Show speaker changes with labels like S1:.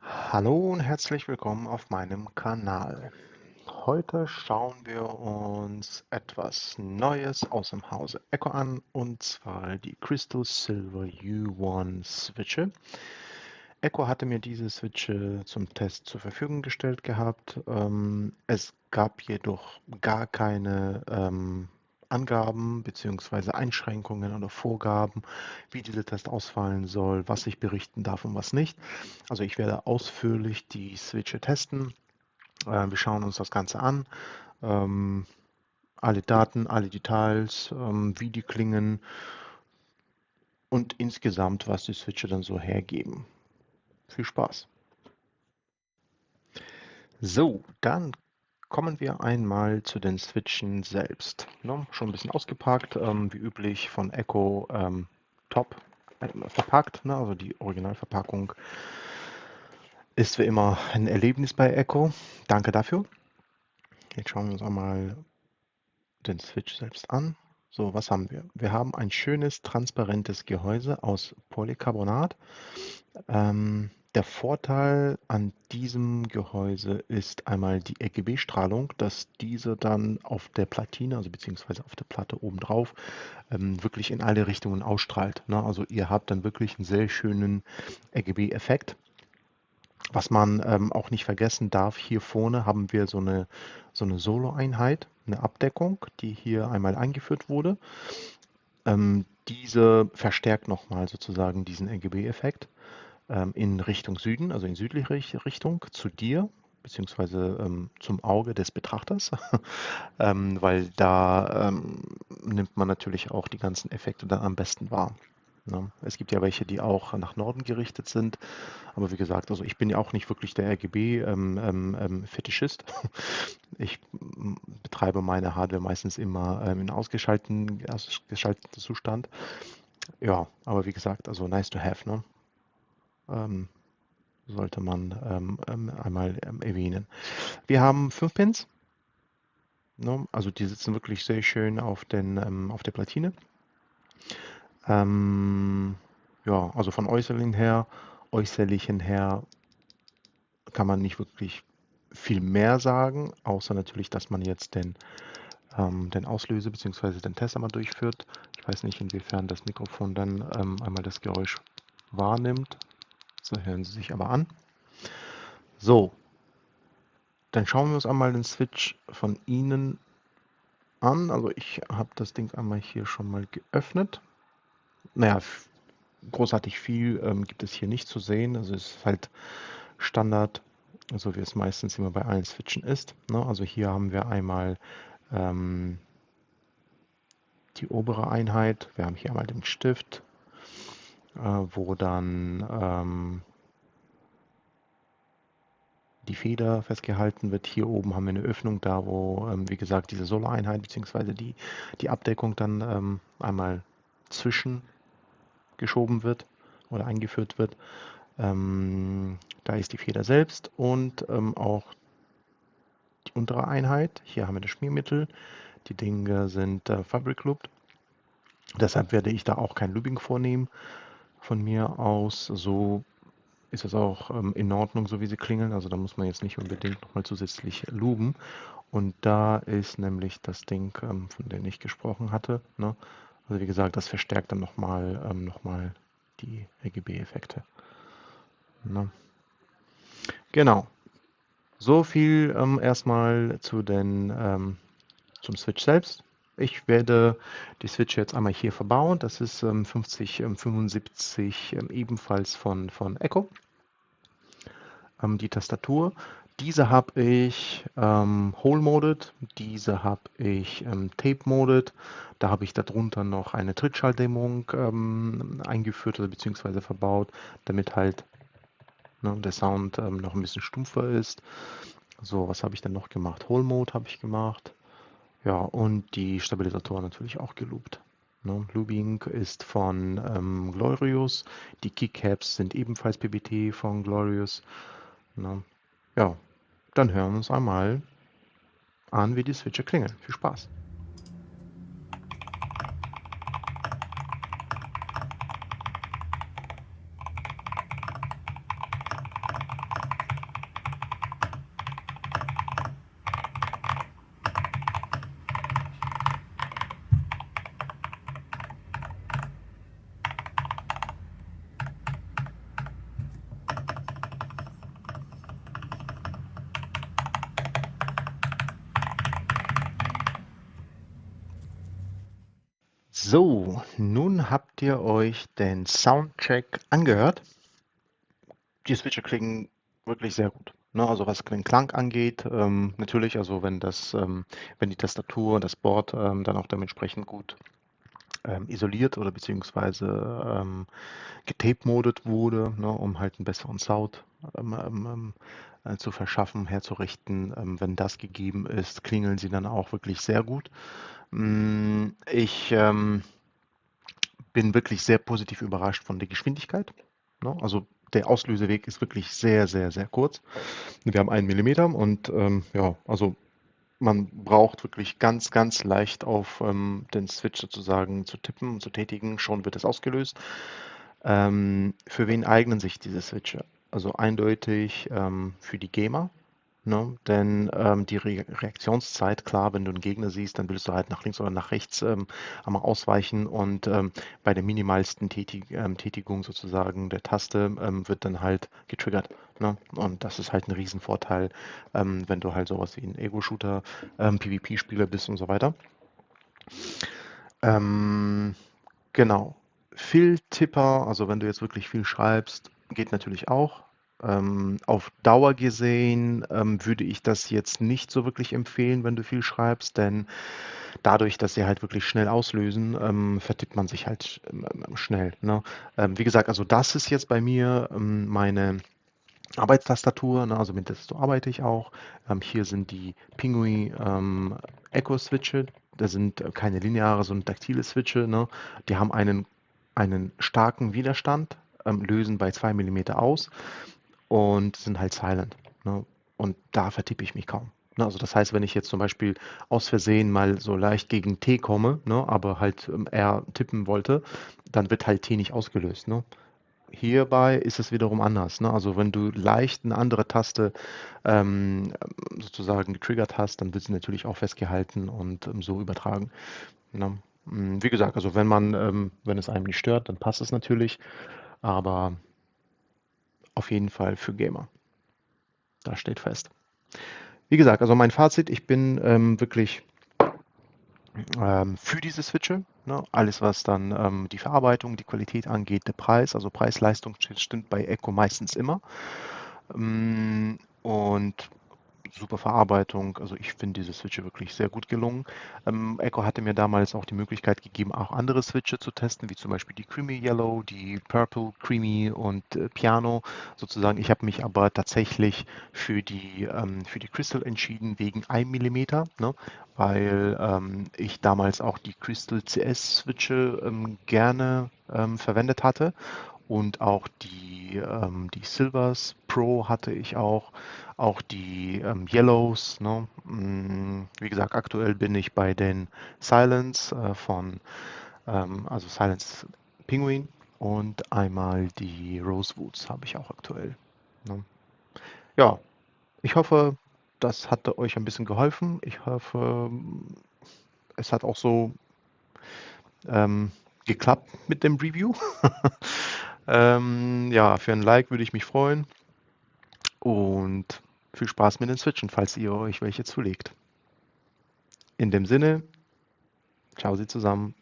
S1: Hallo und herzlich willkommen auf meinem Kanal. Heute schauen wir uns etwas Neues aus dem Hause Echo an, und zwar die Crystal Silver U1 Switche. Echo hatte mir diese Switche zum Test zur Verfügung gestellt gehabt. Es gab jedoch gar keine Angaben bzw. Einschränkungen oder Vorgaben, wie dieser Test ausfallen soll, was ich berichten darf und was nicht. Also ich werde ausführlich die Switche testen. Wir schauen uns das Ganze an. Ähm, Alle Daten, alle Details, wie die klingen und insgesamt, was die Switche dann so hergeben. Viel Spaß! So, dann kommen wir einmal zu den Switchen selbst. Ne, schon ein bisschen ausgepackt, wie üblich von Echo top verpackt. Ne, also die Originalverpackung ist wie immer ein Erlebnis bei Echo. Danke dafür. Jetzt schauen wir uns einmal den Switch selbst an. So, was haben wir? Wir haben ein schönes, transparentes Gehäuse aus Polycarbonat. Der Vorteil an diesem Gehäuse ist einmal die RGB-Strahlung, dass diese dann auf der Platine, also beziehungsweise auf der Platte obendrauf, wirklich in alle Richtungen ausstrahlt. Ne? Also ihr habt dann wirklich einen sehr schönen RGB-Effekt. Was man auch nicht vergessen darf, hier vorne haben wir so eine Solo-Einheit, eine Abdeckung, die hier einmal eingeführt wurde. Diese verstärkt nochmal sozusagen diesen RGB-Effekt in Richtung Süden, also in südliche Richtung, zu dir, beziehungsweise zum Auge des Betrachters, weil da nimmt man natürlich auch die ganzen Effekte dann am besten wahr. Ne? Es gibt ja welche, die auch nach Norden gerichtet sind, aber wie gesagt, also ich bin ja auch nicht wirklich der RGB-Fetischist. Ich betreibe meine Hardware meistens immer in ausgeschalteten Zustand. Ja, aber wie gesagt, also nice to have, ne? Ähm, Sollte man einmal erwähnen. Wir haben 5 Pins, ne? Also die sitzen wirklich sehr schön auf der Platine. Ähm, ja, also von äußerlichen her kann man nicht wirklich viel mehr sagen, außer natürlich, dass man jetzt den Auslöser bzw. den Test einmal durchführt. Ich weiß nicht, inwiefern das Mikrofon dann einmal das Geräusch wahrnimmt. So hören Sie sich aber an. So, dann schauen wir uns einmal den Switch von Ihnen an. Also ich habe das Ding einmal hier schon mal geöffnet. Naja, großartig viel gibt es hier nicht zu sehen. Also es ist halt Standard, so wie es meistens immer bei allen Switchen ist. Ne? Also hier haben wir einmal ähm, die obere Einheit. Wir haben hier einmal den Stift, wo dann die Feder festgehalten wird. Hier oben haben wir eine Öffnung, da wo, wie gesagt, diese Solo-Einheit bzw. die Abdeckung dann einmal zwischengeschoben wird oder eingeführt wird. Da ist die Feder selbst und auch die untere Einheit. Hier haben wir das Schmiermittel. Die Dinge sind Fabric Looped. Deshalb werde ich da auch kein Lubing vornehmen von mir aus. So ist es auch in Ordnung, so wie sie klingeln. Also da muss man jetzt nicht unbedingt nochmal zusätzlich luben. Und da ist nämlich das Ding, von dem ich gesprochen hatte. Ne? Also wie gesagt, das verstärkt dann nochmal die RGB-Effekte. Ne? Genau. So viel erstmal zum Switch selbst. Ich werde die Switch jetzt einmal hier verbauen. Das ist 5075 ebenfalls von Echo. Die Tastatur. Diese habe ich Hole-Moded, diese habe ich Tape-Moded. Da habe ich darunter noch eine Trittschalldämmung eingeführt oder beziehungsweise verbaut, damit halt der Sound noch ein bisschen stumpfer ist. So, was habe ich denn noch gemacht? Hole-Mode habe ich gemacht. Ja, und die Stabilisatoren natürlich auch geloopt. Ne? Looping ist von Glorious. Die Keycaps sind ebenfalls PBT von Glorious. Ne? Ja, dann hören wir uns einmal an, wie die Switche klingeln. Viel Spaß! So, nun habt ihr euch den Soundcheck angehört. Die Switche klingen wirklich sehr gut. Ne, also was den Klang angeht, natürlich, also wenn die Tastatur und das Board dann auch dementsprechend gut isoliert oder beziehungsweise getape-modet wurde, ne, um halt einen besseren Sound zu verschaffen, herzurichten. Wenn das gegeben ist, klingeln sie dann auch wirklich sehr gut. Ich bin wirklich sehr positiv überrascht von der Geschwindigkeit. Ne? Also der Auslöseweg ist wirklich sehr, sehr, sehr kurz. Wir haben 1 mm und ja, also man braucht wirklich ganz, ganz leicht auf den Switch sozusagen zu tippen und zu tätigen, schon wird es ausgelöst. Für wen eignen sich diese Switche? Also eindeutig für die Gamer, ne? Denn die Reaktionszeit, klar, wenn du einen Gegner siehst, dann willst du halt nach links oder nach rechts einmal ausweichen und bei der minimalsten Tätigung sozusagen der Taste wird dann halt getriggert. Ne? Und das ist halt ein Riesenvorteil, wenn du halt sowas wie ein Ego-Shooter, PvP-Spieler bist und so weiter. Ähm, Genau. Viel Tipper, also wenn du jetzt wirklich viel schreibst, geht natürlich auch. Auf Dauer gesehen würde ich das jetzt nicht so wirklich empfehlen, wenn du viel schreibst, denn dadurch, dass sie halt wirklich schnell auslösen, vertippt man sich halt schnell. Ne? Wie gesagt, also das ist jetzt bei mir meine Arbeitstastatur, ne? Also mit der arbeite ich auch. Hier sind die Pingui Echo-Switche. Das sind keine lineare, sondern taktile Switche. Ne? Die haben einen starken Widerstand, lösen bei 2 mm aus und sind halt silent. Ne? Und da vertippe ich mich kaum. Ne? Also das heißt, wenn ich jetzt zum Beispiel aus Versehen mal so leicht gegen T komme, ne, aber halt eher tippen wollte, dann wird halt T nicht ausgelöst. Ne? Hierbei ist es wiederum anders. Ne? Also wenn du leicht eine andere Taste sozusagen getriggert hast, dann wird sie natürlich auch festgehalten und so übertragen. Ne? Wie gesagt, also wenn es einem nicht stört, dann passt es natürlich, aber auf jeden Fall für Gamer. Das steht fest. Wie gesagt, also mein Fazit, ich bin wirklich für diese Switche. Ne? Alles, was dann die Verarbeitung, die Qualität angeht, der Preis, also Preis-Leistung stimmt bei Echo meistens immer. Und super Verarbeitung. Also ich finde diese Switche wirklich sehr gut gelungen. Echo hatte mir damals auch die Möglichkeit gegeben, auch andere Switche zu testen, wie zum Beispiel die Creamy Yellow, die Purple Creamy und Piano sozusagen. Ich habe mich aber tatsächlich für die Crystal entschieden wegen 1 mm, ne? Weil ich damals auch die Crystal CS Switche gerne verwendet hatte und auch die Silvers Pro hatte ich auch die Yellows. Ne? Wie gesagt, aktuell bin ich bei den Silence also Silence Penguin und einmal die Rosewoods habe ich auch aktuell. Ne? Ja, ich hoffe, das hatte euch ein bisschen geholfen. Ich hoffe, es hat auch so ähm, geklappt mit dem Review. Ja, für ein Like würde ich mich freuen und viel Spaß mit den Switchen, falls ihr euch welche zulegt. In dem Sinne, ciao Sie zusammen.